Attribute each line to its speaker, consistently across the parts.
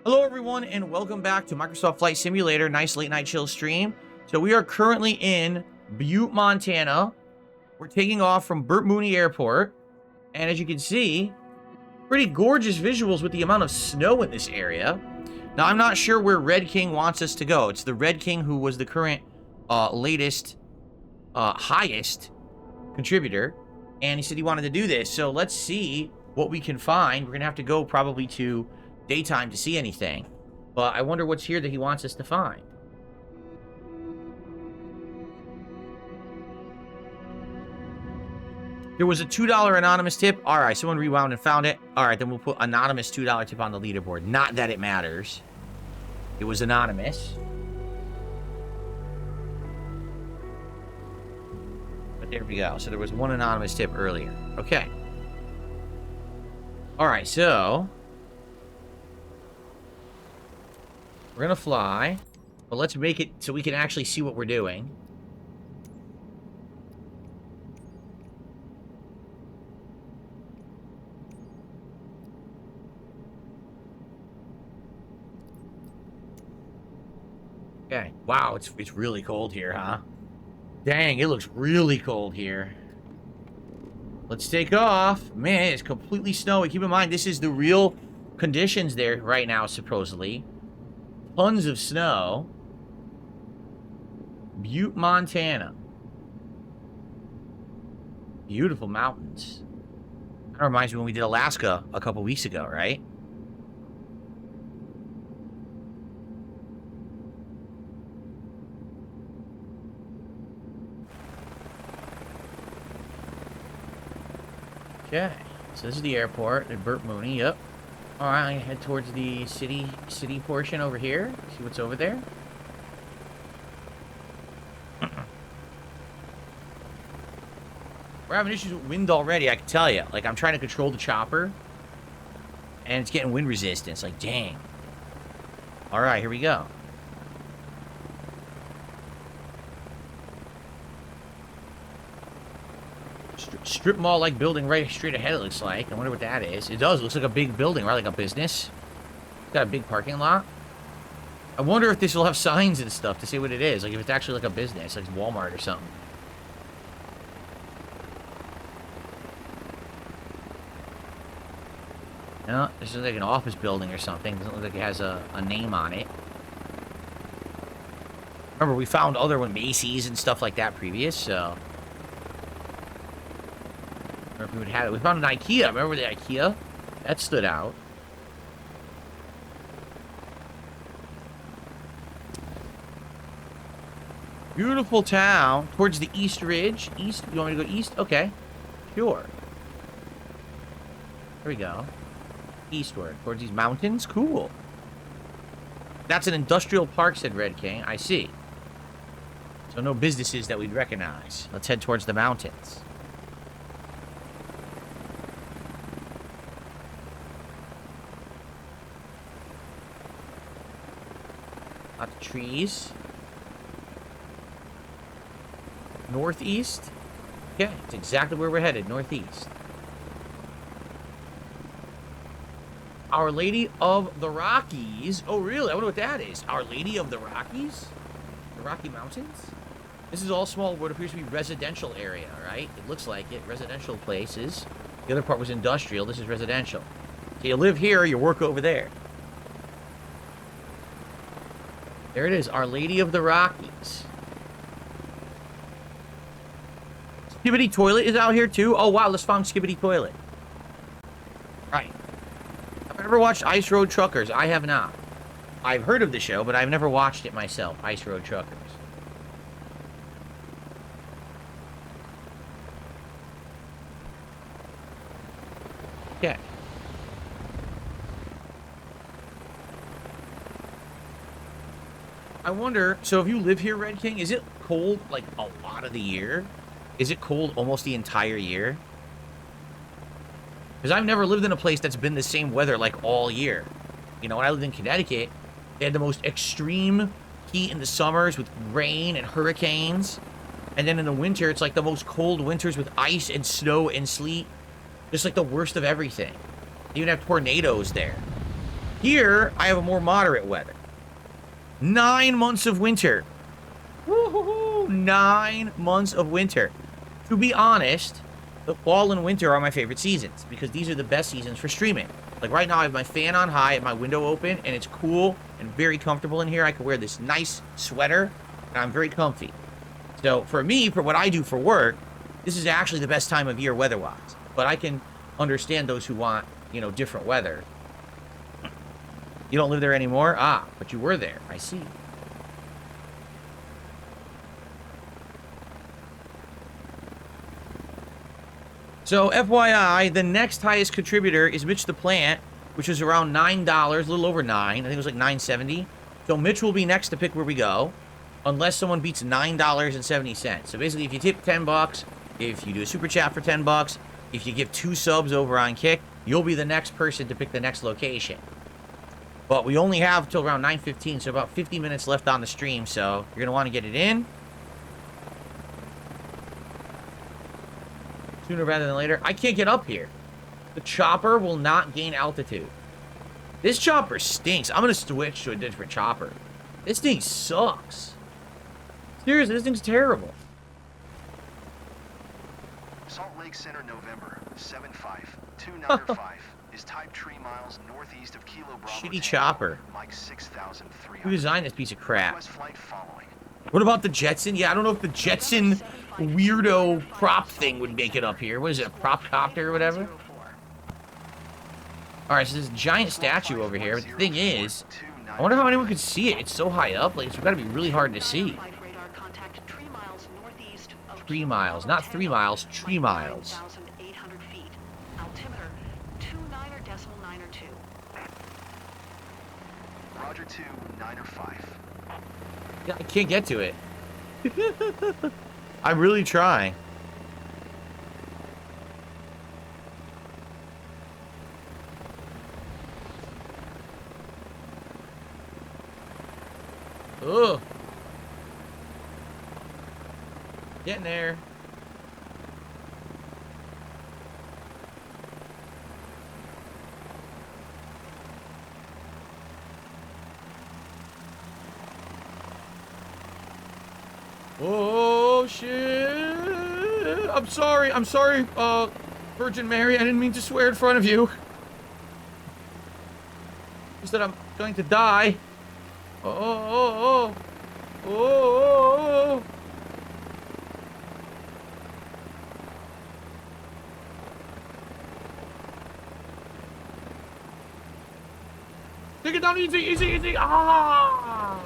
Speaker 1: Hello everyone and welcome back to Microsoft Flight Simulator. Nice late night chill stream. So we are currently in Butte, Montana. We're taking off from Burt Mooney Airport. And as you can see, pretty gorgeous visuals with the amount of snow in this area. Now I'm not sure where Red King wants us to go. It's the Red King who was the current latest highest contributor. And he said he wanted to do this. So let's see what we can find. We're going to have to go probably to daytime to see anything, but I wonder what's here that he wants us to find. There was a $2 anonymous tip. All right, someone rewound and found it. All right, then we'll put anonymous $2 tip on the leaderboard. Not that it matters. It was anonymous. But there we go. So there was one anonymous tip earlier. Okay. All right, so we're gonna fly, but let's make it so we can actually see what we're doing. Okay. Wow, it's really cold here, huh? Dang, it looks really cold here. Let's take off. Man, it's completely snowy. Keep in mind, this is the real conditions there right now, supposedly. Tons of snow. Butte, Montana. Beautiful mountains. That reminds me when we did Alaska a couple weeks ago, right? Okay. So this is the airport at Burt Mooney. Yep. All right, I'm gonna head towards the city portion over here. See what's over there. We're having issues with wind already, I can tell you. Like, I'm trying to control the chopper, and it's getting wind resistance. Like, dang. All right, here we go. Strip mall-like building right straight ahead, it looks like. I wonder what that is. It does. It looks like a big building, right? Like a business. It's got a big parking lot. I wonder if this will have signs and stuff to say what it is. Like if it's actually like a business, like Walmart or something. No, this is like an office building or something. Doesn't look like it has a name on it. Remember, we found other Macy's and stuff like that previous, so... If we would have it. We found an IKEA. Remember the IKEA? That stood out. Beautiful town. Towards the East Ridge. East. You want me to go east? Okay. Sure. There we go. Eastward. Towards these mountains. Cool. That's an industrial park, said Red King. I see. So no businesses that we'd recognize. Let's head towards the mountains. Lots of trees. Northeast. Okay, it's exactly where we're headed. Northeast. Our Lady of the Rockies. Oh, really? I wonder what that is. Our Lady of the Rockies? The Rocky Mountains? This is all small, what appears to be residential area, right? It looks like it. Residential places. The other part was industrial. This is residential. So you live here, you work over there. There it is, Our Lady of the Rockies. Skibidi Toilet is out here too? Oh wow, let's find Skibidi Toilet. Right. Have I ever watched Ice Road Truckers? I have not. I've heard of the show, but I've never watched it myself. Ice Road Truckers. Okay. I wonder, so if you live here, Red King, is it cold, like, a lot of the year? Is it cold almost the entire year? Because I've never lived in a place that's been the same weather, like, all year. You know, when I lived in Connecticut, they had the most extreme heat in the summers with rain and hurricanes. And then in the winter, it's like the most cold winters with ice and snow and sleet. Just like the worst of everything. They even have tornadoes there. Here, I have a more moderate weather. 9 months of winter. Woo-hoo-hoo, 9 months of winter. To be honest, the fall and winter are my favorite seasons because these are the best seasons for streaming. Like right now, I have my fan on high and my window open, and it's cool and very comfortable in here. I can wear this nice sweater, and I'm very comfy. So for me, for what I do for work, this is actually the best time of year weather-wise. But I can understand those who want, you know, different weather. You don't live there anymore? Ah, but you were there. I see. So, FYI, the next highest contributor is Mitch the Plant, which is around $9, a little over $9. I think it was like $9.70. So, Mitch will be next to pick where we go, unless someone beats $9.70. So, basically, if you tip $10, if you do a super chat for $10, if you give 2 subs over on Kick, you'll be the next person to pick the next location. But we only have till around 9:15, so about 50 minutes left on the stream, so you're going to want to get it in sooner rather than later. I can't get up here. The chopper will not gain altitude. This chopper stinks. I'm going to switch to a different chopper. This thing sucks. Seriously, this thing's terrible.
Speaker 2: Salt Lake Center, November 75295 is type 3 miles northeast of Kilo Bravo.
Speaker 1: Shitty chopper.
Speaker 2: Mike 6300.
Speaker 1: Who designed this piece of crap?
Speaker 2: Request flight following.
Speaker 1: What about the Jetson? Yeah, I don't know if the Jetson weirdo prop thing would make it up here. What is it, a prop copter or whatever? Alright, so there's a giant statue over here, but the thing is, I wonder how anyone could see it. It's so high up, like, it's gotta be really hard to see. 3 miles, not 3 miles, 3 miles.
Speaker 2: Roger 2, 9 or 5.
Speaker 1: Yeah, I can't get to it. I'm really trying. Ugh. Getting there. Oh, shit. I'm sorry, Virgin Mary. I didn't mean to swear in front of you. Just that I'm going to die. Oh. Take it down easy. Ah!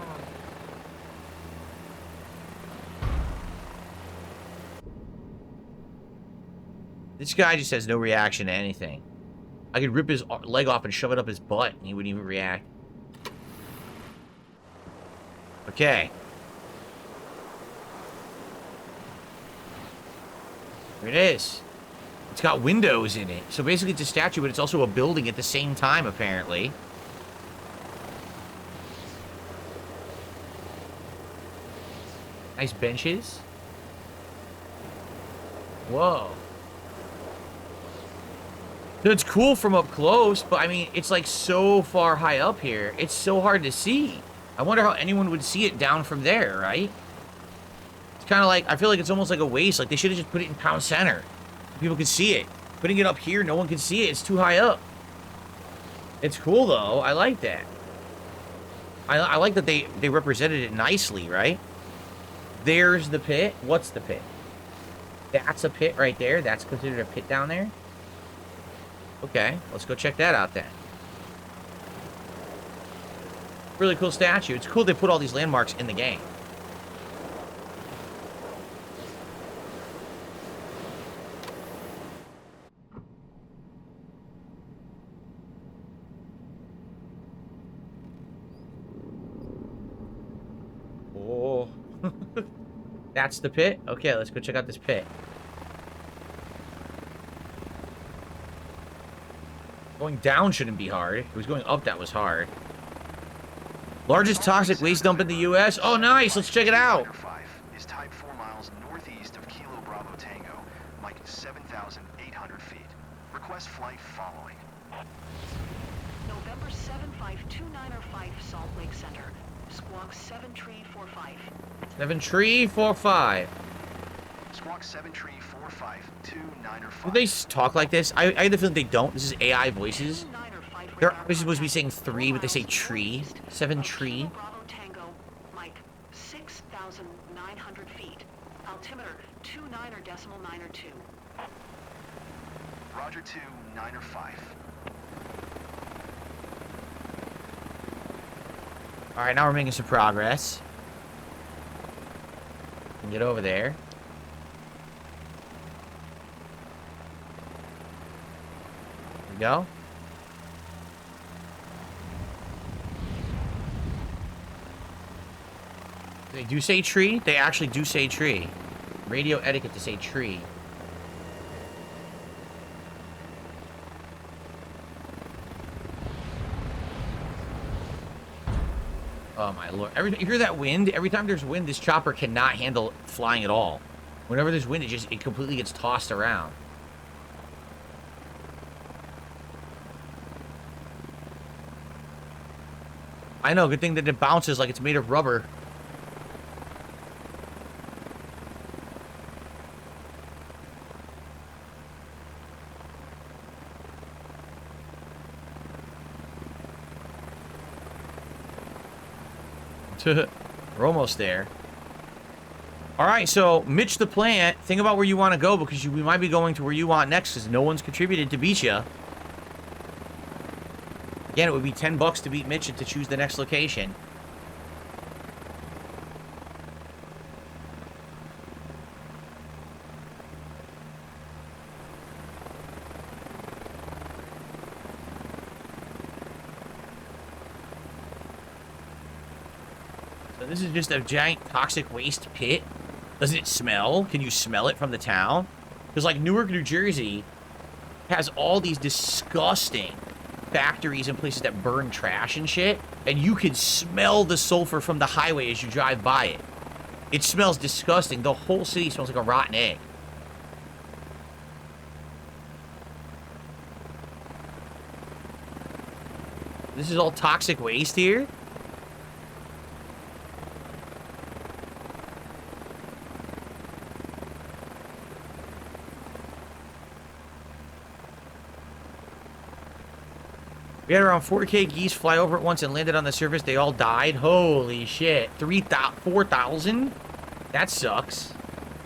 Speaker 1: This guy just has no reaction to anything. I could rip his leg off and shove it up his butt, and he wouldn't even react. Okay. Here it is. It's got windows in it. So basically it's a statue, but it's also a building at the same time, apparently. Nice benches. Whoa. So it's cool from up close, but I mean, it's like so far high up here. It's so hard to see. I wonder how anyone would see it down from there, right? It's kind of like, I feel like it's almost like a waste. Like they should have just put it in Town Center. So people could see it. Putting it up here, no one can see it. It's too high up. It's cool though. I like that. I like that they represented it nicely, right? There's the pit. What's the pit? That's a pit right there. That's considered a pit down there. Okay, let's go check that out then. Really cool statue. It's cool they put all these landmarks in the game. Oh. That's the pit? Okay, let's go check out this pit. Going down shouldn't be hard. If it was going up, that was hard. Largest toxic waste dump in the U.S. Oh, nice. Let's check it out.
Speaker 2: Is type 4 miles northeast of Kilo Bravo Tango, Mike 7,800 feet. Request flight following.
Speaker 3: November 754
Speaker 1: 7-3-4-5.
Speaker 2: Squawk 7-3-4-5, 2-9-5.
Speaker 1: Do they talk like this? I have the feeling they don't. This is AI voices. They're obviously supposed to be saying 3, but they say tree. 7-tree.
Speaker 3: Bravo Tango, Mike, 6,900 feet. Altimeter 29.902.
Speaker 2: Roger 2-9-5.
Speaker 1: Alright, now we're making some progress. Get over there. There we go. They do say tree? They actually do say tree. Radio etiquette to say tree. Oh my lord. You hear that wind? Every time there's wind, this chopper cannot handle flying at all. Whenever there's wind, it completely gets tossed around. I know, good thing that it bounces like it's made of rubber. We're almost there. Alright, so Mitch the plant, think about where you want to go, because we might be going to where you want next, because no one's contributed to beat you. Again, it would be $10 to beat Mitch and to choose the next location. So this is just a giant toxic waste pit. Does it smell? Can you smell it from the town? Because like Newark, New Jersey has all these disgusting factories and places that burn trash and shit, and you can smell the sulfur from the highway as you drive by it. It smells disgusting. The whole city smells like a rotten egg. This is all toxic waste here? We had around 4K geese fly over it once and landed on the surface. They all died. Holy shit. 4,000? That sucks.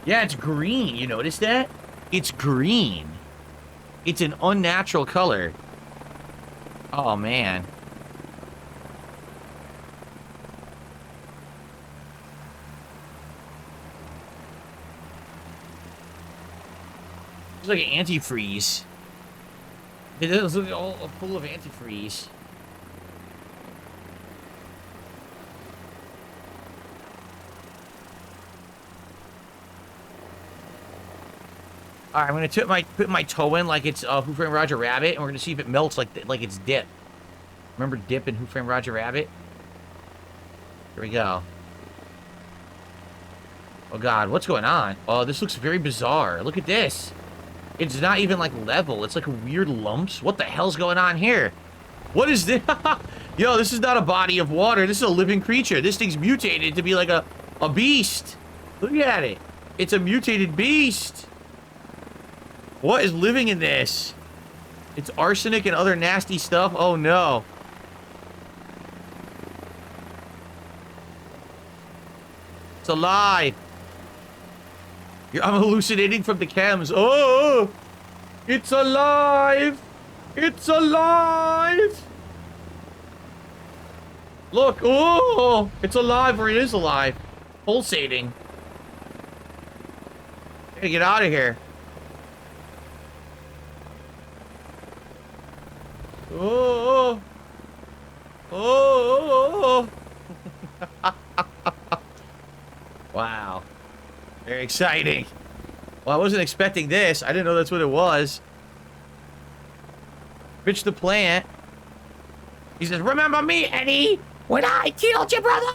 Speaker 1: Yeah, it's green. You notice that? It's green. It's an unnatural color. Oh, man. It's like an antifreeze. It does look all full of antifreeze. Alright, I'm gonna put my toe in like it's Who Framed Roger Rabbit, and we're gonna see if it melts like it's dip. Remember dip in Who Framed Roger Rabbit? Here we go. Oh god, what's going on? Oh, this looks very bizarre. Look at this. It's not even like level. It's like weird lumps. What the hell's going on here? What is this? Yo, this is not a body of water. This is a living creature. This thing's mutated to be like a beast. Look at it. It's a mutated beast. What is living in this? It's arsenic and other nasty stuff. Oh no. It's alive. I'm hallucinating from the chems. Oh! It's alive! It's alive! Look! Oh! It's alive, or it is alive. Pulsating. Gotta get out of here. Oh! Oh! Wow. Very exciting. Well, I wasn't expecting this. I didn't know that's what it was. Bitch the plant. He says, remember me, Eddie? When I killed your brother?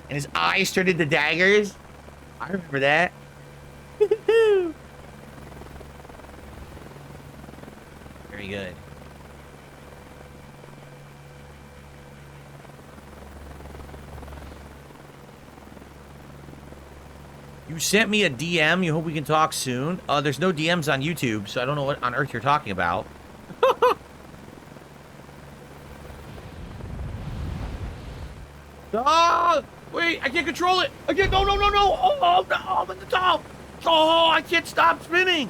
Speaker 1: And his eyes turned into daggers. I remember that. Very good. You sent me a DM. You hope we can talk soon. There's no DMs on YouTube, so I don't know what on earth you're talking about. Ah! Wait, I can't control it. I can't. No, no, no, no. Oh, no. I'm at the top. Oh, I can't stop spinning.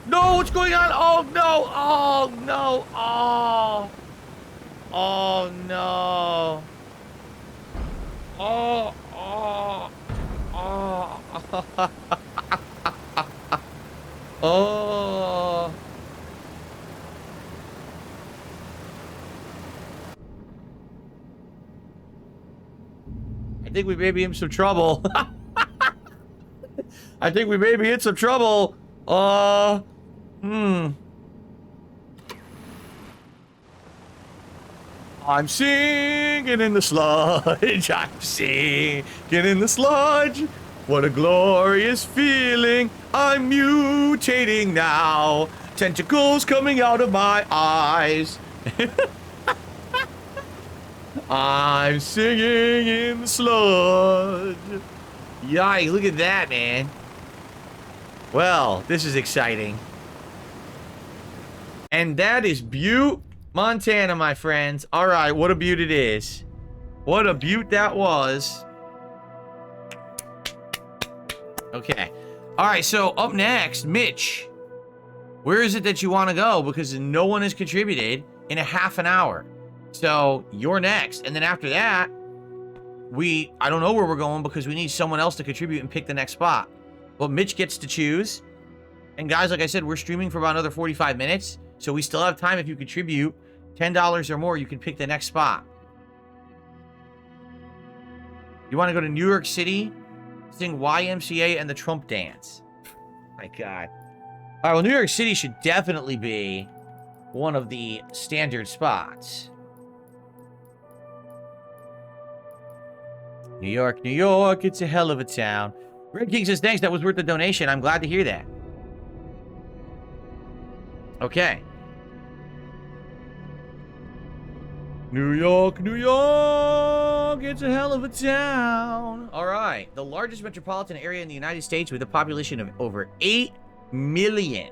Speaker 1: No, what's going on? Oh, no. Oh, no. Oh. Oh, no. Oh, oh. Oh. Oh. I think we may be in some trouble. I think we may be in some trouble. I'm singing in the sludge. I'm singing in the sludge. What a glorious feeling. I'm mutating now. Tentacles coming out of my eyes. I'm singing in the sludge. Yikes, look at that, man. Well, this is exciting. And that is Butte, Montana, my friends. All right, what a butte it is. What a butte that was. Okay. All right, so up next, Mitch. Where is it that you want to go? Because no one has contributed in a half an hour. So you're next. And then after that, I don't know where we're going because we need someone else to contribute and pick the next spot. Well, Mitch gets to choose. And guys, like I said, we're streaming for about another 45 minutes. So we still have time. If you contribute $10 or more, you can pick the next spot. You want to go to New York City, sing YMCA and the Trump dance. My God. All right, well, New York City should definitely be one of the standard spots. New York, New York, it's a hell of a town. Red King says, thanks, that was worth the donation. I'm glad to hear that. Okay. New York, New York, it's a hell of a town. All right. The largest metropolitan area in the United States with a population of over 8 million.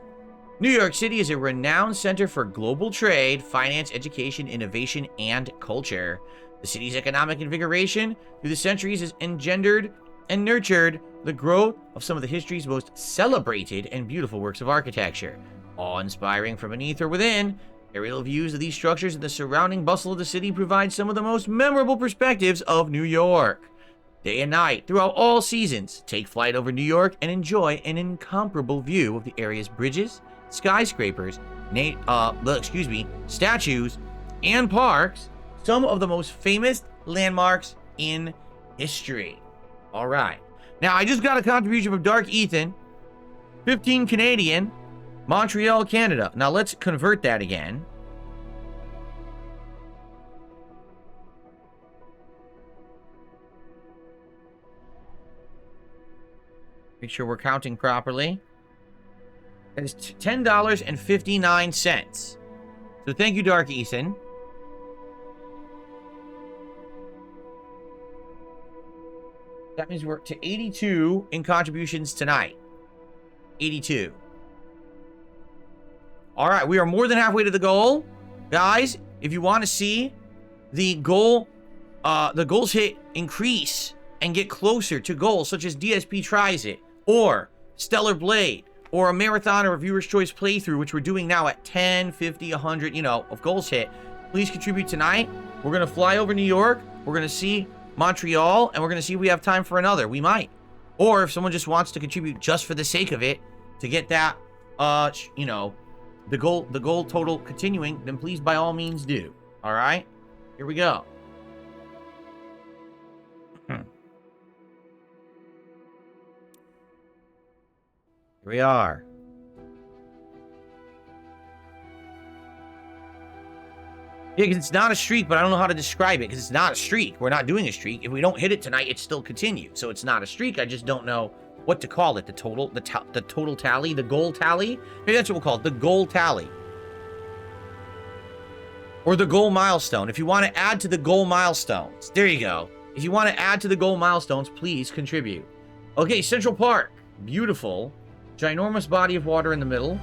Speaker 1: New York City is a renowned center for global trade, finance, education, innovation, and culture. The city's economic invigoration through the centuries has engendered and nurtured the growth of some of the history's most celebrated and beautiful works of architecture. Awe-inspiring from beneath or within, aerial views of these structures and the surrounding bustle of the city provide some of the most memorable perspectives of New York. Day and night, throughout all seasons, take flight over New York and enjoy an incomparable view of the area's bridges, skyscrapers, statues, and parks, some of the most famous landmarks in history. All right. Now, I just got a contribution from Dark Ethan, 15 Canadian, Montreal, Canada. Now, let's convert that again. Make sure we're counting properly. That is $10.59. So thank you, Dark Ethan. That means we're to 82 in contributions tonight. 82. All right, we are more than halfway to the goal. Guys, if you want to see the goals hit increase and get closer to goals such as DSP Tries It, or Stellar Blade, or a marathon or a viewer's choice playthrough, which we're doing now at 10, 50, 100, of goals hit, please contribute tonight. We're going to fly over New York. We're going to see Montreal, and we're going to see if we have time for another. We might. Or if someone just wants to contribute just for the sake of it, to get that, the goal total continuing, then please by all means do. All right? Here we go. Here we are. Yeah, because it's not a streak, but I don't know how to describe it, because it's not a streak. We're not doing a streak. If we don't hit it tonight, it still continues. So it's not a streak. I just don't know what to call it. The total tally, the goal tally. Maybe that's what we'll call it, the goal tally. Or the goal milestone. If you want to add to the goal milestones. There you go. If you want to add to the goal milestones, please contribute. Okay, Central Park. Beautiful. Ginormous body of water in the middle.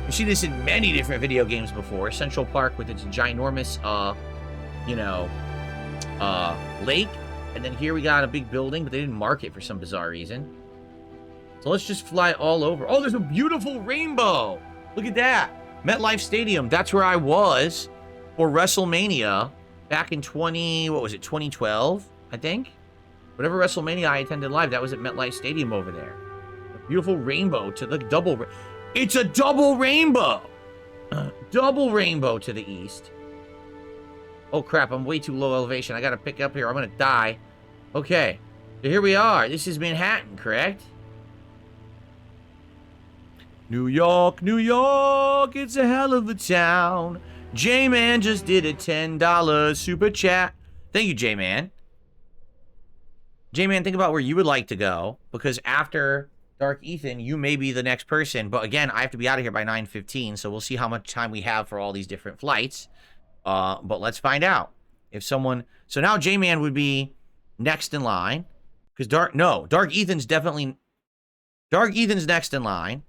Speaker 1: You've seen this in many different video games before. Central Park with its ginormous, lake. And then here we got a big building, but they didn't mark it for some bizarre reason. So let's just fly all over. Oh, there's a beautiful rainbow. Look at that. MetLife Stadium. That's where I was for WrestleMania back in 2012, I think. Whatever WrestleMania I attended live, that was at MetLife Stadium over there. A beautiful rainbow to the double. It's a double rainbow. Double rainbow to the east. Oh, crap. I'm way too low elevation. I got to pick up here. I'm going to die. Okay. So here we are. This is Manhattan, correct? New York, New York. It's a hell of a town. J-Man just did a $10 super chat. Thank you, J-Man. J-Man, think about where you would like to go. Because after Dark Ethan, you may be the next person. But again, I have to be out of here by 9:15. So we'll see how much time we have for all these different flights. But let's find out. If someone... So now J-Man would be next in line. Because Dark Ethan's definitely... Dark Ethan's next in line.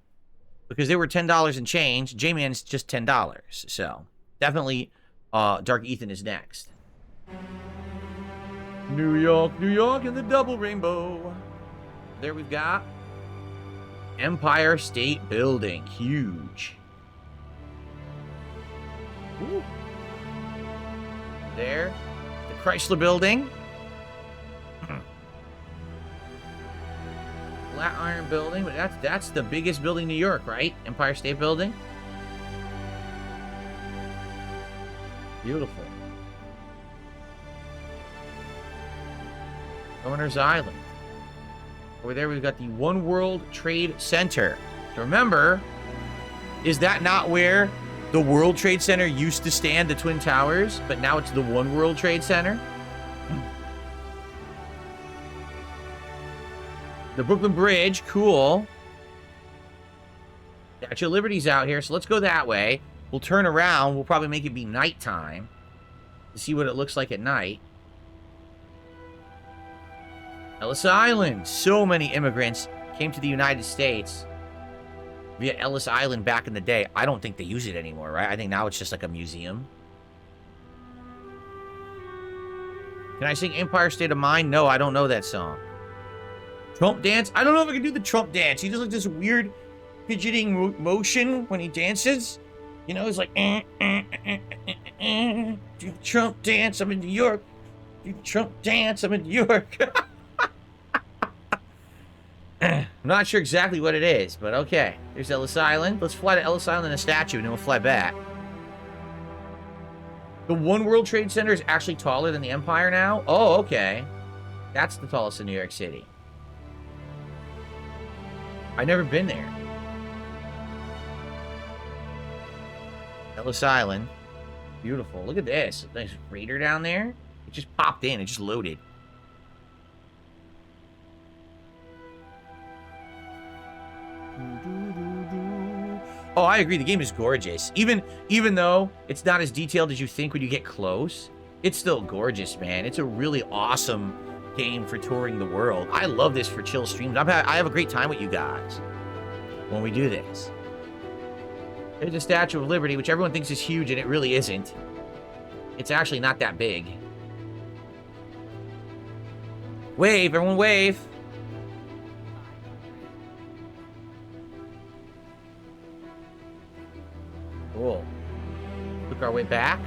Speaker 1: Because they were $10 and change. J-Man's just $10. So, definitely, Dark Ethan is next. New York, New York, and the double rainbow. There we've got Empire State Building. Huge. Ooh. There. The Chrysler Building. Flatiron Building, but that's the biggest building in New York, right? Empire State Building. Beautiful. Governor's Island. Over there we've got the One World Trade Center. So remember, is that not where the World Trade Center used to stand, the Twin Towers, but now it's the One World Trade Center? The Brooklyn Bridge, cool. Statue of Liberty's out here, so let's go that way. We'll turn around. We'll probably make it be nighttime to see what it looks like at night. Ellis Island. So many immigrants came to the United States via Ellis Island back in the day. I don't think they use it anymore, right? I think now it's just like a museum. Can I sing Empire State of Mind? No, I don't know that song. Trump dance? I don't know if I can do the Trump dance. He does like this weird fidgeting motion when he dances. You know, it's like, do the Trump dance, I'm in New York. Do the Trump dance, I'm in New York. I'm not sure exactly what it is, but okay. There's Ellis Island. Let's fly to Ellis Island in a statue, and then we'll fly back. The One World Trade Center is actually taller than the Empire now? Oh, okay. That's the tallest in New York City. I've never been there. Ellis Island. Beautiful. Look at this. Nice Raider down there. It just popped in. It just loaded. Oh, I agree. The game is gorgeous. Even though it's not as detailed as you think when you get close, it's still gorgeous, man. It's a really awesome game for touring the world. I love this for chill streams. I have a great time with you guys when we do this. There's a Statue of Liberty, which everyone thinks is huge, and it really isn't. It's actually not that big. Wave, everyone wave. Cool. Took our way back.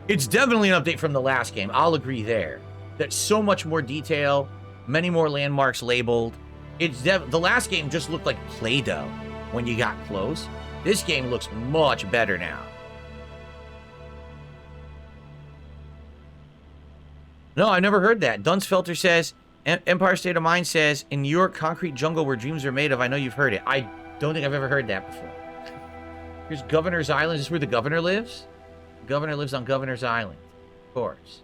Speaker 1: It's definitely an update from the last game. I'll agree there. There's so much more detail, many more landmarks labeled. The last game just looked like Play-Doh when you got close. This game looks much better now. No, I've never heard that. Dunsfelter says, Empire State of Mind says, in New York, concrete jungle where dreams are made of. I know you've heard it. I don't think I've ever heard that before. Here's Governor's Island. Is this where the governor lives? The governor lives on Governor's Island. Of course.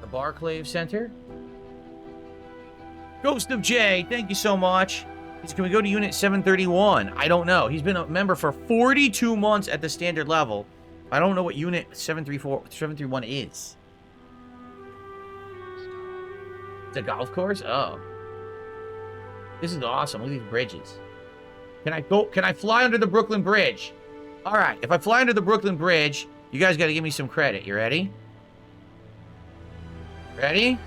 Speaker 1: The Barclay Center. Ghost of Jay, thank you so much. Can we go to Unit 731? I don't know. He's been a member for 42 months at the standard level. I don't know what Unit 731 is. It's a golf course? Oh. This is awesome. Look at these bridges. Can I fly under the Brooklyn Bridge? Alright, if I fly under the Brooklyn Bridge, you guys gotta give me some credit. You ready? Ready?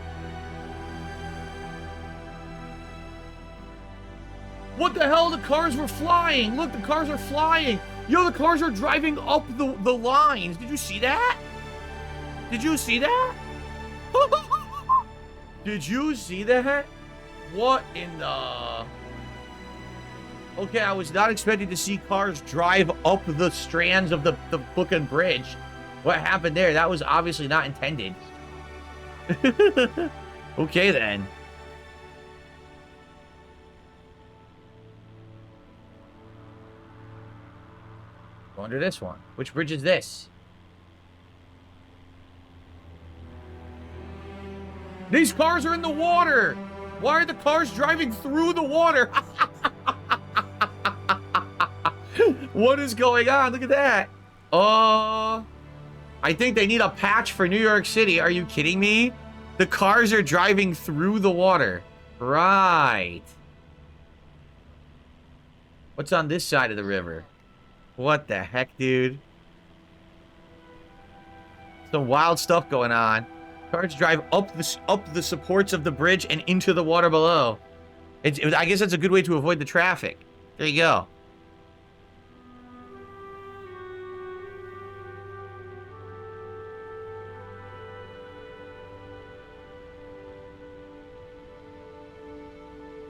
Speaker 1: What the hell? The cars were flying! Look, the cars are flying! Yo, the cars are driving up the lines. Did you see that? Did you see that? Did you see that? What in the... Okay, I was not expecting to see cars drive up the strands of the fucking bridge. What happened there? That was obviously not intended. Okay, then. Go under this one. Which bridge is this? These cars are in the water! Why are the cars driving through the water? What is going on? Look at that. I think they need a patch for New York City. Are you kidding me? The cars are driving through the water. Right. What's on this side of the river? What the heck, dude? Some wild stuff going on. Cars drive up the supports of the bridge and into the water below. I guess that's a good way to avoid the traffic. There you go.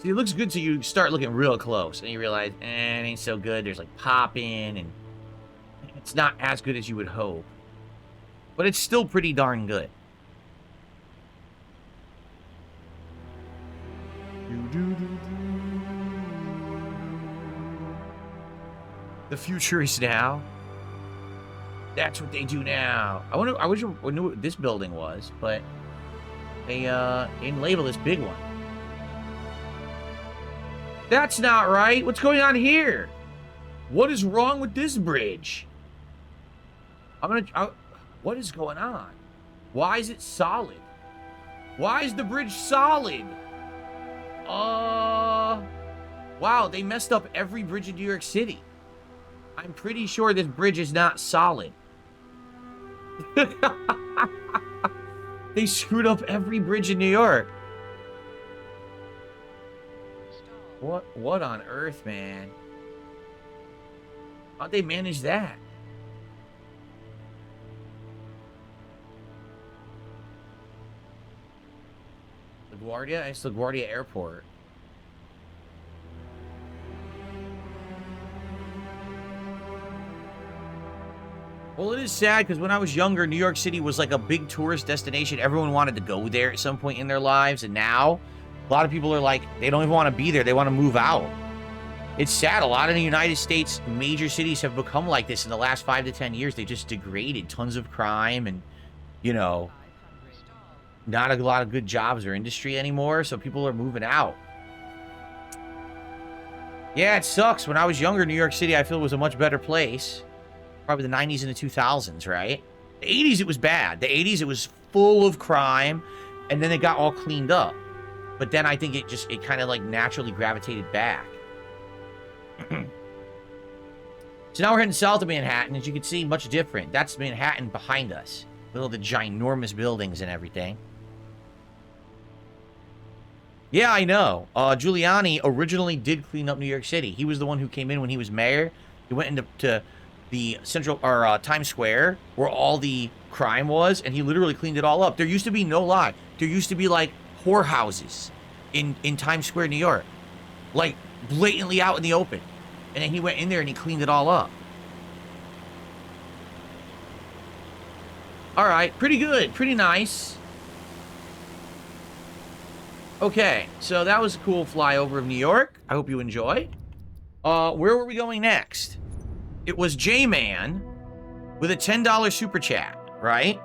Speaker 1: See, it looks good till you start looking real close, and you realize, it ain't so good. There's like popping, and it's not as good as you would hope. But it's still pretty darn good. The future is now. That's what they do now. I wish I knew what this building was, but they didn't label this big one. That's not right. What's going on here? What is wrong with this bridge? What is going on? Why is it solid? Why is the bridge solid? Wow, they messed up every bridge in New York City. I'm pretty sure this bridge is not solid. They screwed up every bridge in New York. What on earth, man? How'd they manage that? LaGuardia? It's LaGuardia Airport. Well, it is sad because when I was younger, New York City was like a big tourist destination. Everyone wanted to go there at some point in their lives, and now a lot of people are like, they don't even want to be there. They want to move out. It's sad. A lot of the United States major cities have become like this in the last 5 to 10 years. They just degraded. Tons of crime and, you know, not a lot of good jobs or industry anymore. So people are moving out. Yeah, it sucks. When I was younger, New York City, I feel, was a much better place. Probably the 90s and the 2000s, right? The 80s, it was bad. The 80s, it was full of crime. And then it got all cleaned up. But then I think it kind of like naturally gravitated back. So now we're heading south of Manhattan. As you can see, much different. That's Manhattan behind us. With all the ginormous buildings and everything. Yeah, I know. Giuliani originally did clean up New York City. He was the one who came in when he was mayor. He went into the central, or Times Square, where all the crime was, and he literally cleaned it all up. There used to be, no lie, there used to be like whorehouses in Times Square, New York. Like, blatantly out in the open. And then he went in there and he cleaned it all up. Alright, pretty good. Pretty nice. Okay, so that was a cool flyover of New York. I hope you enjoy. Where were we going next? It was J-Man with a $10 super chat, right?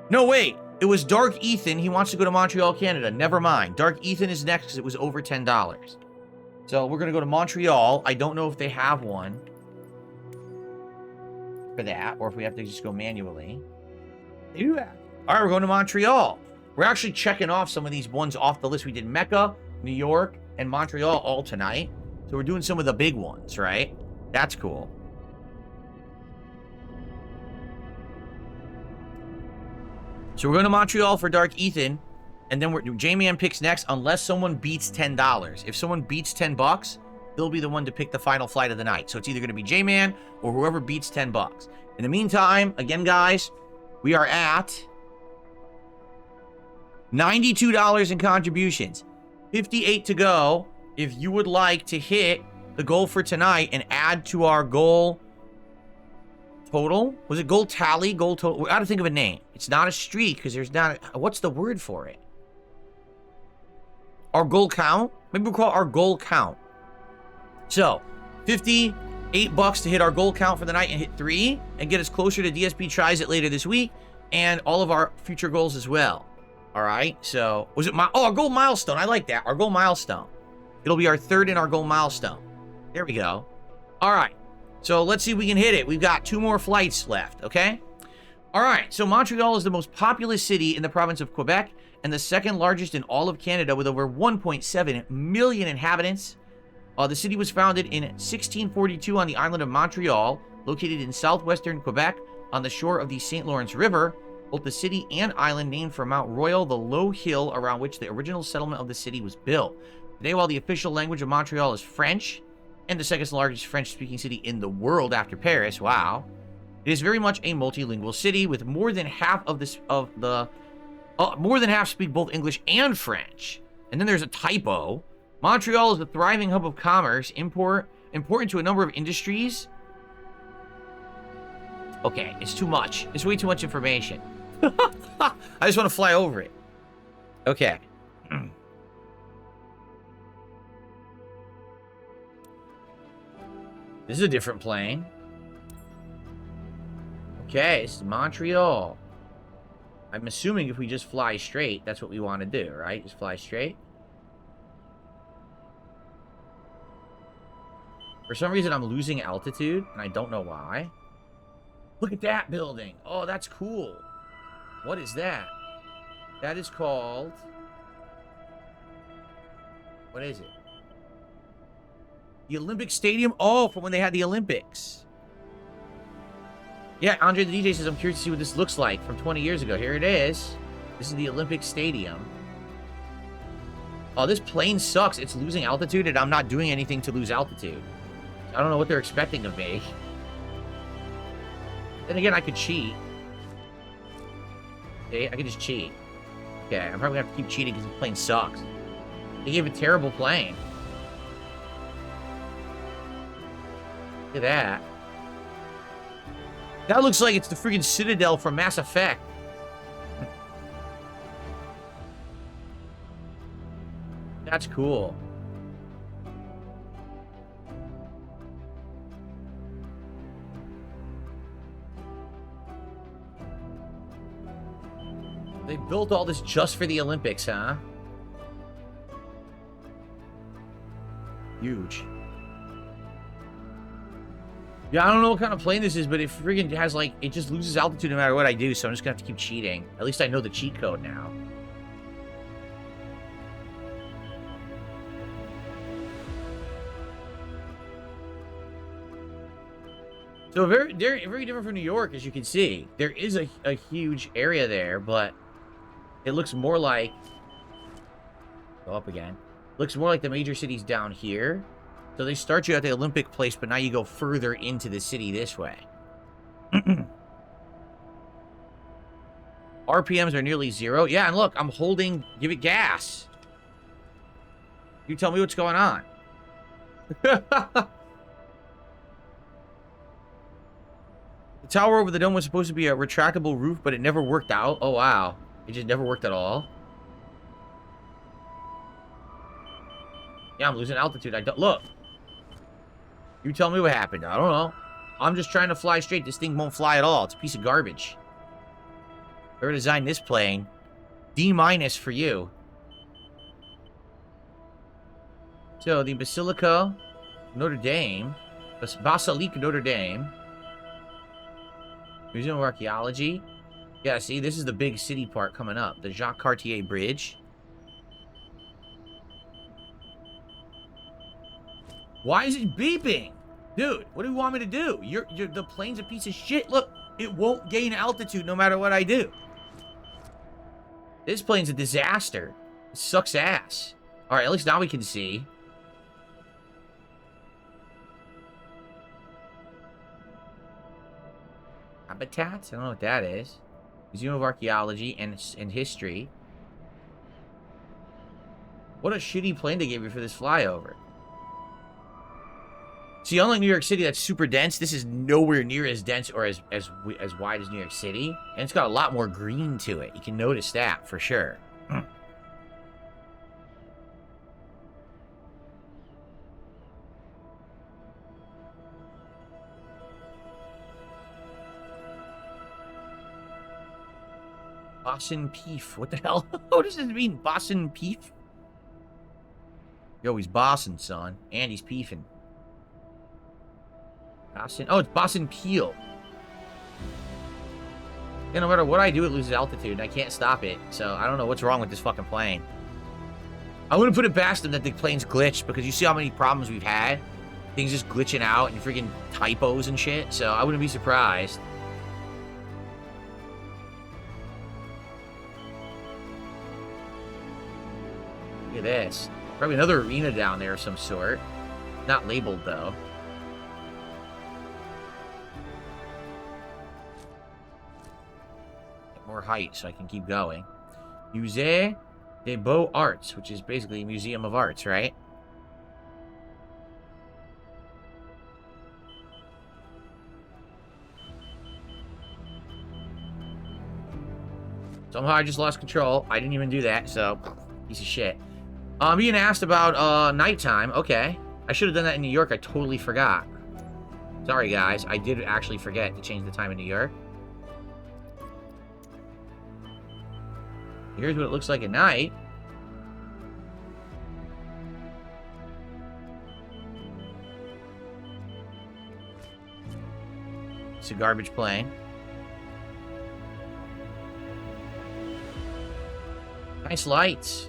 Speaker 1: No, wait. It was Dark Ethan. He wants to go to Montreal, Canada. Never mind. Dark Ethan is next because it was over $10. So we're going to go to Montreal. I don't know if they have one for that, or if we have to just go manually. They do that. All right, we're going to Montreal. We're actually checking off some of these ones off the list. We did Mecca, New York, and Montreal all tonight. So we're doing some of the big ones, right? That's cool. So we're going to Montreal for Dark Ethan, and then J-Man picks next unless someone beats $10. If someone beats $10, they'll be the one to pick the final flight of the night. So it's either going to be J-Man or whoever beats $10. In the meantime, again, guys, we are at $92 in contributions. 58 to go. If you would like to hit the goal for tonight and add to our goal total, was it goal tally? Goal total? We got to think of a name. It's not a streak because there's not what's the word for it? Our goal count? Maybe we'll call it our goal count. So, $58 to hit our goal count for the night and hit 3 and get us closer to DSP Tries It later this week and all of our future goals as well. All right, so was it our goal milestone? I like that. Our goal milestone. It'll be our third in our goal milestone. There we go. All right, so let's see if we can hit it. We've got 2 more flights left, okay? All right, so Montreal is the most populous city in the province of Quebec and the second largest in all of Canada with over 1.7 million inhabitants. The city was founded in 1642 on the island of Montreal, located in southwestern Quebec on the shore of the St. Lawrence River. Both the city and island named for Mount Royal, the low hill around which the original settlement of the city was built. Today, while the official language of Montreal is French, and the second largest French-speaking city in the world after Paris, wow, it is very much a multilingual city with more than half more than half speak both English and French. And then there's a typo. Montreal is a thriving hub of commerce, important to a number of industries. Okay, it's too much. It's way too much information. I just want to fly over it. Okay. This is a different plane. Okay, this is Montreal. I'm assuming if we just fly straight, that's what we want to do, right? Just fly straight. For some reason, I'm losing altitude, and I don't know why. Look at that building. Oh, that's cool. What is that? That is called... What is it? The Olympic Stadium? Oh, from when they had the Olympics. Yeah, Andre the DJ says, I'm curious to see what this looks like from 20 years ago. Here it is. This is the Olympic Stadium. Oh, this plane sucks. It's losing altitude, and I'm not doing anything to lose altitude. I don't know what they're expecting of me. Then again, I could cheat. See, I could just cheat. Okay, I'm probably gonna have to keep cheating because the plane sucks. They gave a terrible plane. Look at that. That looks like it's the freaking Citadel from Mass Effect. That's cool. They built all this just for the Olympics, huh? Huge. Yeah, I don't know what kind of plane this is, but it friggin' has, like, it just loses altitude no matter what I do, so I'm just gonna have to keep cheating. At least I know the cheat code now. So very different from New York, as you can see. There is a huge area there, but it looks more like... Go up again. Looks more like the major cities down here. So they start you at the Olympic place, but now you go further into the city this way. RPMs are nearly 0. Yeah, and look, I'm holding... Give it gas. You tell me what's going on. The tower over the dome was supposed to be a retractable roof, but it never worked out. Oh, wow. It just never worked at all. Yeah, I'm losing altitude. I don't... Look. You tell me what happened. I don't know. I'm just trying to fly straight. This thing won't fly at all. It's a piece of garbage. Whoever designed this plane, D- for you. So, the Basilica Notre Dame. Basilique Notre Dame. Museum of Archaeology. Yeah, see, this is the big city part coming up. The Jacques Cartier Bridge. Why is it beeping? Dude, what do you want me to do? The plane's a piece of shit. Look, it won't gain altitude no matter what I do. This plane's a disaster. It sucks ass. Alright, at least now we can see. Habitats? I don't know what that is. Museum of Archaeology and History. What a shitty plane they gave you for this flyover. See, unlike New York City, that's super dense. This is nowhere near as dense or as wide as New York City. And it's got a lot more green to it. You can notice that, for sure. Boston Peef. What the hell? What does this mean? Boston Peef? Yo, he's bossing, son. And he's peefing. Boston. Oh, it's Boston Peel. Yeah, no matter what I do, it loses altitude, and I can't stop it. So, I don't know what's wrong with this fucking plane. I wouldn't put it past them that the plane's glitched, because you see how many problems we've had? Things just glitching out, and freaking typos and shit, so I wouldn't be surprised. Look at this. Probably another arena down there of some sort. Not labeled, though. More height so I can keep going. Musée des Beaux-Arts, which is basically a museum of arts, right? Somehow I just lost control. I didn't even do that, so piece of shit. I'm being asked about nighttime. Okay. I should have done that in New York. I totally forgot. Sorry, guys. I did actually forget to change the time in New York. Here's what it looks like at night. It's a garbage plane. Nice lights.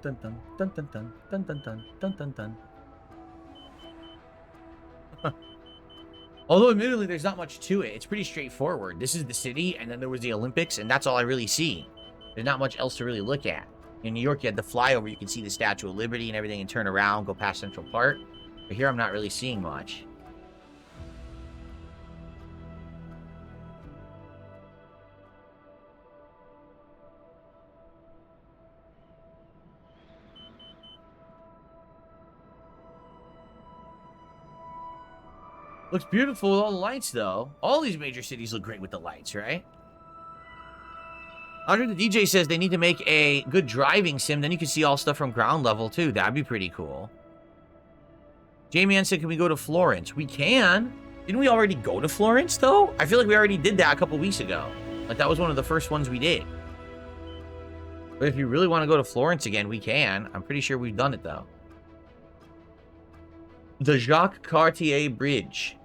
Speaker 1: Dun dun dun dun dun dun dun dun dun dun dun. Although, admittedly, there's not much to it. It's pretty straightforward. This is the city, and then there was the Olympics, and that's all I really see. There's not much else to really look at. In New York, you had the flyover. You can see the Statue of Liberty and everything and turn around, go past Central Park. But here, I'm not really seeing much. Looks beautiful with all the lights, though. All these major cities look great with the lights, right? Andre the DJ says they need to make a good driving sim. Then you can see all stuff from ground level, too. That'd be pretty cool. J-Man said, can we go to Florence? We can. Didn't we already go to Florence, though? I feel like we already did that a couple weeks ago. Like, that was one of the first ones we did. But if you really want to go to Florence again, we can. I'm pretty sure we've done it, though. The Jacques Cartier Bridge.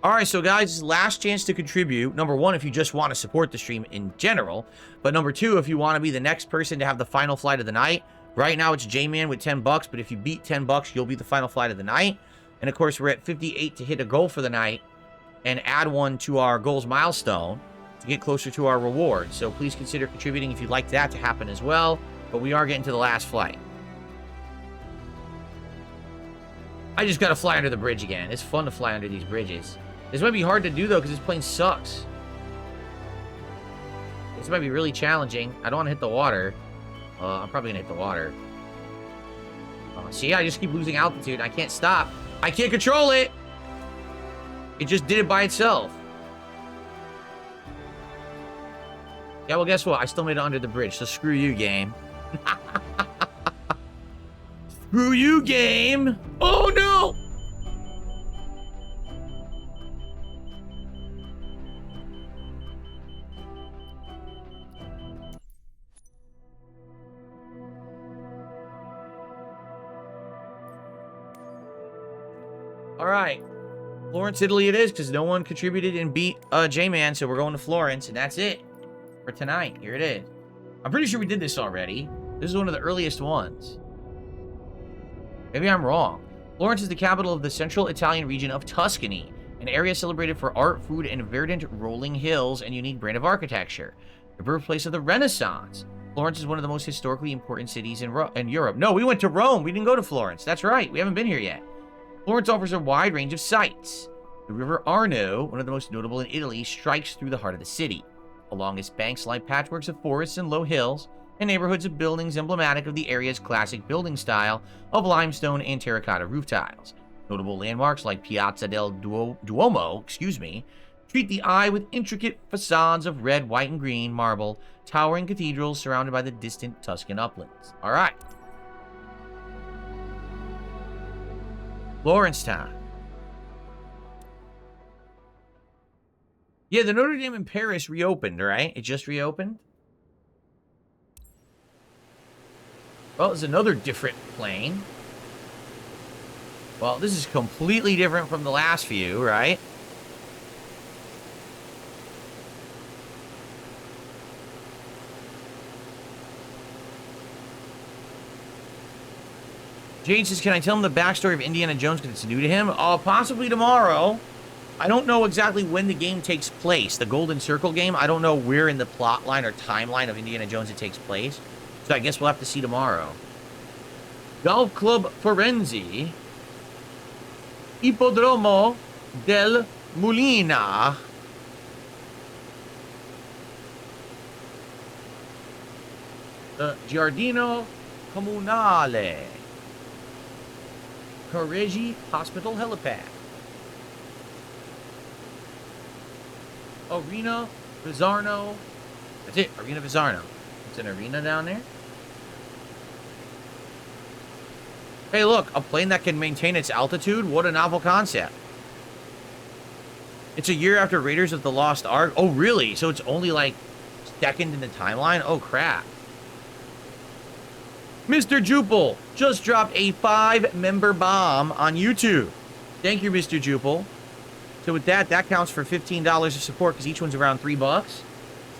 Speaker 1: Alright, so guys, last chance to contribute. Number one, if you just want to support the stream in general. But number two, if you want to be the next person to have the final flight of the night. Right now, it's J-Man with 10 bucks. But if you beat 10 bucks, you'll be the final flight of the night. And of course, we're at 58 to hit a goal for the night. And add one to our goals milestone to get closer to our reward. So please consider contributing if you'd like that to happen as well. But we are getting to the last flight. I just gotta fly under the bridge again. It's fun to fly under these bridges. This might be hard to do, though, because this plane sucks. This might be really challenging. I don't want to hit the water. I'm probably going to hit the water. See, I just keep losing altitude. I can't stop. I can't control it. It just did it by itself. Yeah, well, guess what? I still made it under the bridge, so screw you, game. Screw you, game. Oh, no. All right. Florence, Italy it is, because no one contributed and beat J-Man, so we're going to Florence, and that's it for tonight. Here it is. I'm pretty sure we did this already. This is one of the earliest ones. Maybe I'm wrong. Florence is the capital of the central Italian region of Tuscany, an area celebrated for art, food, and verdant rolling hills and unique brand of architecture. The birthplace of the Renaissance. Florence is one of the most historically important cities in Europe. No, we went to Rome. We didn't go to Florence. That's right. We haven't been here yet. Florence offers a wide range of sights. The river Arno, one of the most notable in Italy, strikes through the heart of the city. Along its banks lie patchworks of forests and low hills, and neighborhoods of buildings emblematic of the area's classic building style of limestone and terracotta roof tiles. Notable landmarks like Piazza del Duomo, treat the eye with intricate facades of red, white, and green marble, towering cathedrals surrounded by the distant Tuscan uplands. All right. Florence time. Yeah, the Notre Dame in Paris reopened, right? It just reopened. Well, it's another different plane. Well, this is completely different from the last few, right? Jade says, can I tell him the backstory of Indiana Jones because it's new to him? Possibly tomorrow. I don't know exactly when the game takes place. The Golden Circle game, I don't know where in the plot line or timeline of Indiana Jones it takes place. So I guess we'll have to see tomorrow. Golf Club Forenzi. Ippodromo del Mulina. Giardino Comunale. Correggi Hospital Helipad. Arena Vizarno. That's it, Arena Vizarno. It's an arena down there. Hey, look, a plane that can maintain its altitude. What a novel concept. It's a year after Raiders of the Lost Ark. Oh, really? So it's only like second in the timeline? Oh, crap. Mr. Jupel just dropped a 5-member bomb on YouTube. Thank you, Mr. Jupel. So with that, that counts for $15 of support because each one's around $3.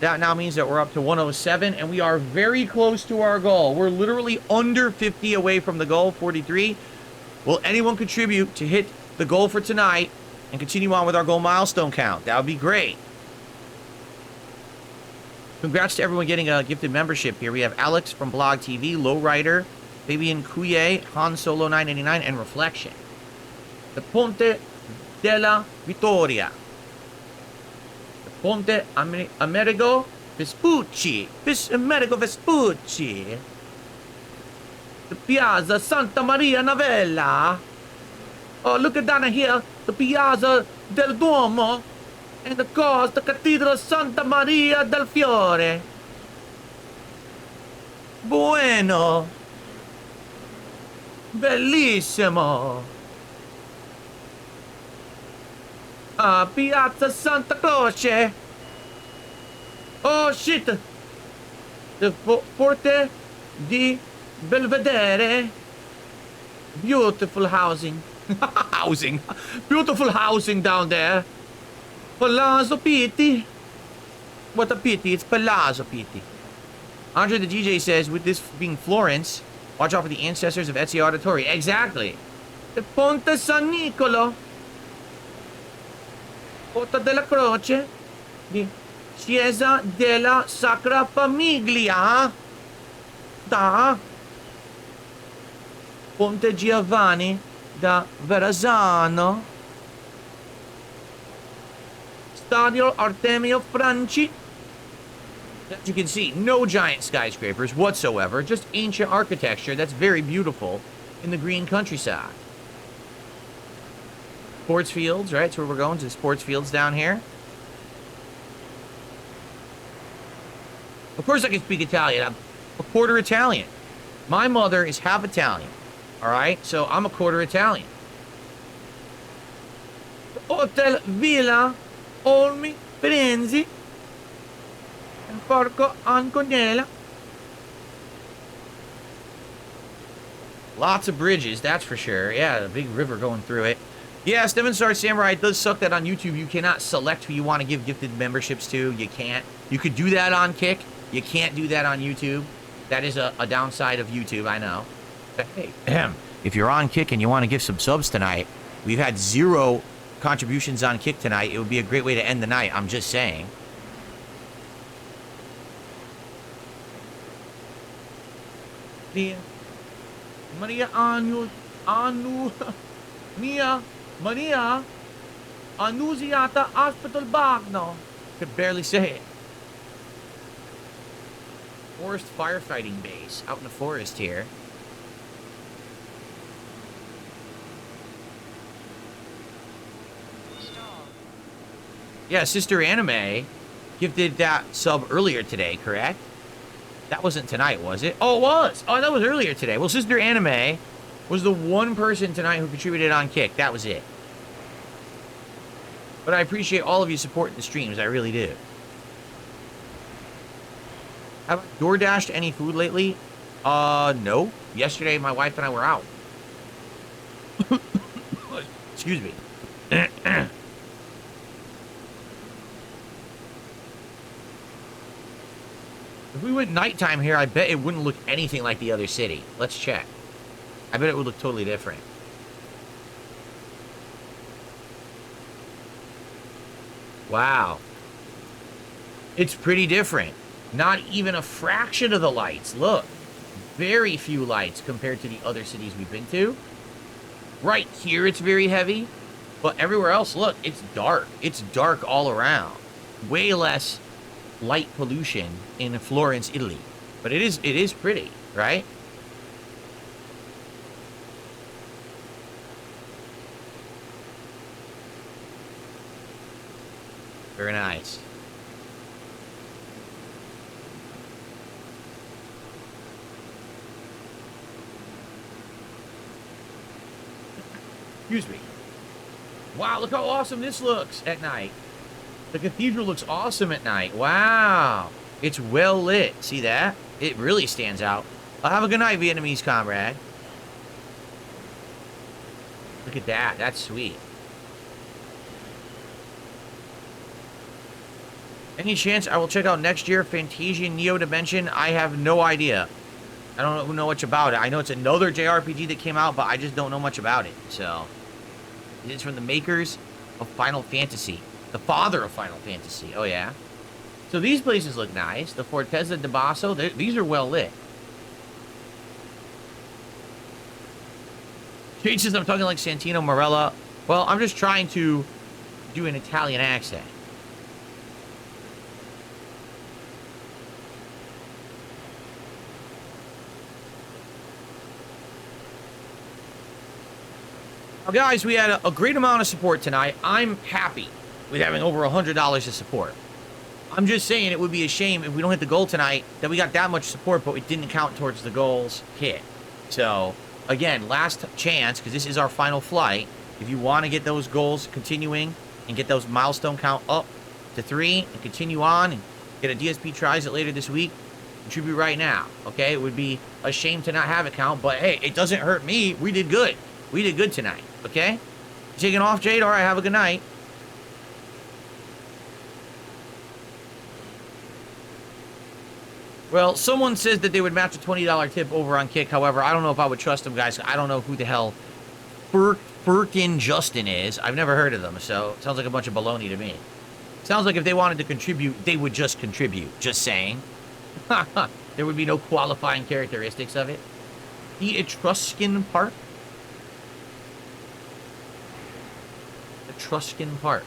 Speaker 1: That now means that we're up to 107, and we are very close to our goal. We're literally under 50 away from the goal, 43. Will anyone contribute to hit the goal for tonight and continue on with our goal milestone count? That would be great. Congrats to everyone getting a gifted membership here. We have Alex from Blog TV, Lowrider, Fabian Cuye, Han Solo 989, and Reflection. The Ponte della Vittoria. The Ponte Amerigo Vespucci. Amerigo Vespucci. The Piazza Santa Maria Novella. Oh, look at down here. The Piazza del Duomo. And of course, the Cathedral Santa Maria del Fiore. Bueno. Bellissimo. Piazza Santa Croce. Oh, shit. The Forte di Belvedere. Beautiful housing. Beautiful housing down there. Palazzo Pitti. What a pity. It's Palazzo Pitti. Andre the DJ says, with this being Florence, watch out for the ancestors of Ezio Auditore. Exactly. The Ponte San Nicolo. Porta della Croce. Di Chiesa della Sacra Famiglia. Da. Ponte Giovanni da Verrazzano. Stadio Artemio Franchi. As you can see, no giant skyscrapers whatsoever, just ancient architecture that's very beautiful in the green countryside. Sports fields, right? That's where we're going, to the sports fields down here. Of course I can speak Italian. I'm a quarter Italian. My mother is half Italian. All right, so I'm a quarter Italian. Hotel Villa Olmi Firenze and Porco Anconella. Lots of bridges, that's for sure. Yeah, the big river going through it. Yeah, Steven Star Samurai, it does suck that on YouTube you cannot select who you want to give gifted memberships to. You can't. You could do that on Kick. You can't do that on YouTube. That is a downside of YouTube, I know. But hey, if you're on Kick and you want to give some subs tonight, we've had 0 contributions on Kick tonight. It would be a great way to end the night. I'm just saying. Maria Anu Mia Maria Annunziata Hospital Bagno. Could barely say it. Forest firefighting base out in the forest here. Yeah, Sister Anime gifted that sub earlier today, correct? That wasn't tonight, was it? Oh, it was. Oh, that was earlier today. Well, Sister Anime was the one person tonight who contributed on Kick. That was it. But I appreciate all of you supporting the streams. I really do. Have I DoorDashed any food lately? No. Yesterday, my wife and I were out. Excuse me. If we went nighttime here, I bet it wouldn't look anything like the other city. Let's check. I bet it would look totally different. Wow. It's pretty different. Not even a fraction of the lights. Look. Very few lights compared to the other cities we've been to. Right here, it's very heavy. But everywhere else, look, it's dark. It's dark all around. Way less light pollution in Florence, Italy. But it is pretty, right? Very nice. Excuse me. Wow, look how awesome this looks at night. The cathedral looks awesome at night. Wow. It's well lit. See that? It really stands out. Have a good night, Vietnamese comrade. Look at that. That's sweet. Any chance I will check out next year Fantasian Neo Dimension? I have no idea. I don't know much about it. I know it's another JRPG that came out, but I just don't know much about it. So, it's from the makers of Final Fantasy. The father of Final Fantasy. Oh, yeah. So these places look nice. The Fortezza de Basso, these are well lit. Jade says I'm talking like Santino Marella. Well, I'm just trying to do an Italian accent. Now, guys, we had a great amount of support tonight. I'm happy with having over $100 of support. I'm just saying it would be a shame if we don't hit the goal tonight that we got that much support, but it didn't count towards the goals hit. So, again, last chance, because this is our final flight. If you want to get those goals continuing and get those milestone count up to 3 and continue on and get a DSP tries it later this week, contribute right now, okay? It would be a shame to not have it count, but hey, it doesn't hurt me. We did good. We did good tonight, okay? You taking off, Jade? All right, have a good night. Well, someone says that they would match a $20 tip over on Kick. However, I don't know if I would trust them, guys. I don't know who the hell Firkin Justin is. I've never heard of them, so it sounds like a bunch of baloney to me. Sounds like if they wanted to contribute, they would just contribute. Just saying. There would be no qualifying characteristics of it. The Etruscan Park. Etruscan Park.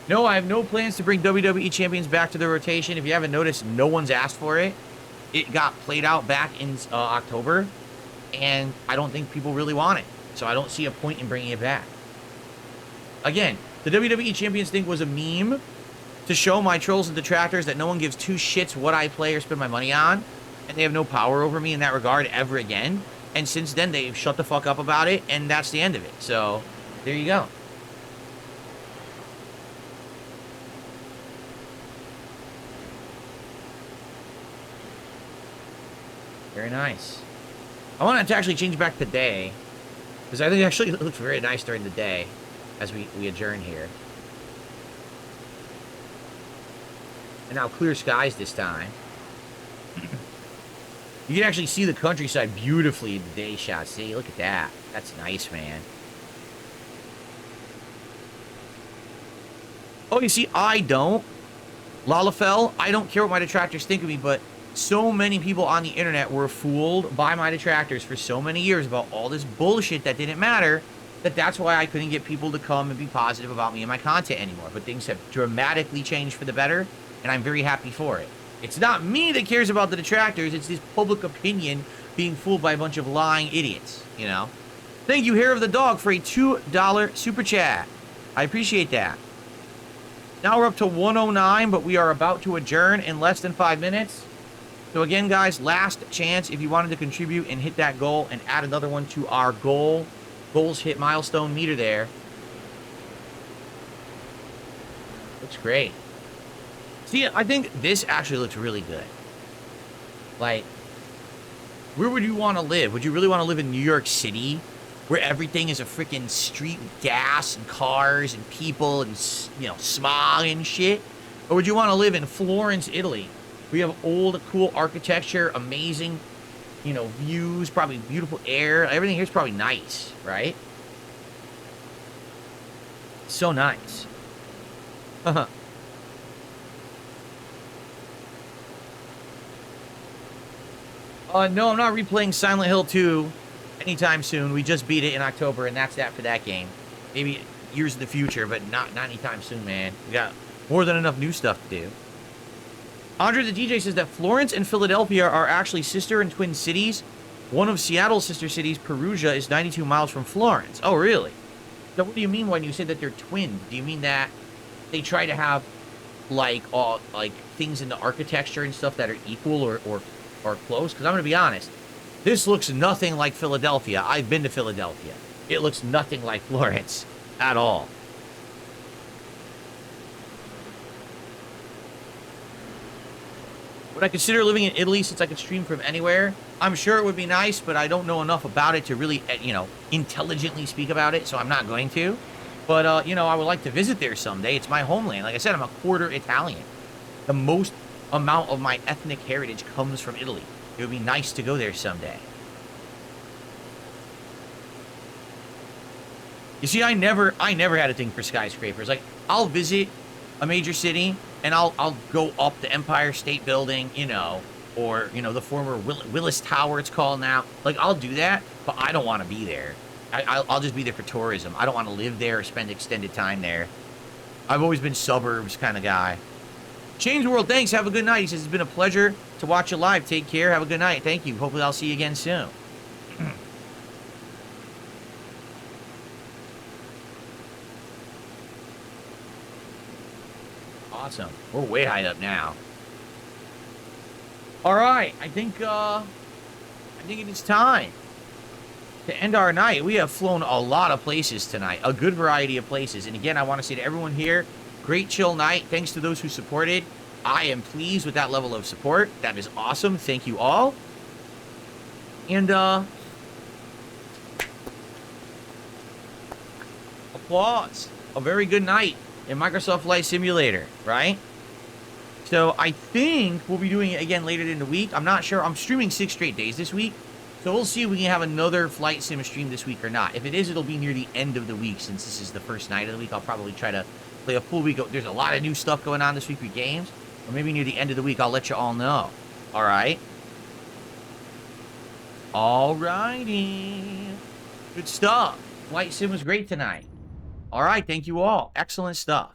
Speaker 1: No, I have no plans to bring WWE Champions back to the rotation. If you haven't noticed, no one's asked for it. It got played out back in October, and I don't think people really want it. So I don't see a point in bringing it back. Again, the WWE Champions thing was a meme to show my trolls and detractors that no one gives two shits what I play or spend my money on. and they have no power over me in that regard ever again. And since then, they've shut the fuck up about it, and that's the end of it. So, there you go. Very nice. I wanted to actually change back the day, because I think actually it looks very nice during the day as we adjourn here. And now clear skies this time. You can actually see the countryside beautifully in the day shot. See, look at that. That's nice, man. Oh, you see, I don't. Lalafell, I don't care what my detractors think of me, but so many people on the internet were fooled by my detractors for so many years about all this bullshit that didn't matter, that's why I couldn't get people to come and be positive about me and my content anymore. But things have dramatically changed for the better, and I'm very happy for it. It's not me that cares about the detractors, it's this public opinion being fooled by a bunch of lying idiots, you know? Thank you, Hair of the Dog, for a $2 super chat. I appreciate that. Now we're up to 109, but we are about to adjourn in less than 5 minutes. So again, guys, last chance if you wanted to contribute and hit that goal and add another one to our goals hit milestone meter there. Looks great. See, I think this actually looks really good. Like, where would you want to live? Would you really want to live in New York City, where everything is a freaking street with gas and cars and people and, you know, smog and shit? Or would you want to live in Florence, Italy? We have old, cool architecture, amazing, you know, views, probably beautiful air. Everything here's probably nice, right? So nice. Haha. No, I'm not replaying Silent Hill 2 anytime soon. We just beat it in October, and that's that for that game. Maybe years in the future, but not anytime soon, man. We got more than enough new stuff to do. Andre the DJ says that Florence and Philadelphia are actually sister and twin cities. One of Seattle's sister cities, Perugia, is 92 miles from Florence. Oh, really? So what do you mean when you say that they're twin? Do you mean that they try to have, like things in the architecture and stuff that are equal or close? Because I'm going to be honest. This looks nothing like Philadelphia. I've been to Philadelphia. It looks nothing like Florence at all. Would I consider living in Italy since I could stream from anywhere? I'm sure it would be nice, but I don't know enough about it to really, you know, intelligently speak about it, so I'm not going to. But, you know, I would like to visit there someday. It's my homeland. Like I said, I'm a quarter Italian. The most amount of my ethnic heritage comes from Italy. It would be nice to go there someday. You see, I never had a thing for skyscrapers. Like, I'll visit a major city, and I'll go up the Empire State Building, you know, or, you know, the former Willis Tower it's called now. Like, I'll do that, but I don't want to be there. I'll just be there for tourism. I don't want to live there or spend extended time there. I've always been suburbs kind of guy. Change World, thanks. Have a good night. He says, it's been a pleasure to watch you live. Take care. Have a good night. Thank you. Hopefully I'll see you again soon. Awesome. We're way high up now. All right. I think it is time to end our night. We have flown a lot of places tonight. A good variety of places. And again, I want to say to everyone here, great chill night. Thanks to those who supported. I am pleased with that level of support. That is awesome. Thank you all. And, applause. A very good night in Microsoft Flight Simulator, right? So I think we'll be doing it again later in the week. I'm not sure. I'm streaming 6 straight days this week. So we'll see if we can have another Flight Sim stream this week or not. If it is, it'll be near the end of the week since this is the first night of the week. I'll probably try to play a full week. There's a lot of new stuff going on this week with games. Or maybe near the end of the week, I'll let you all know. All right? All righty. Good stuff. Flight Sim was great tonight. All right. Thank you all. Excellent stuff.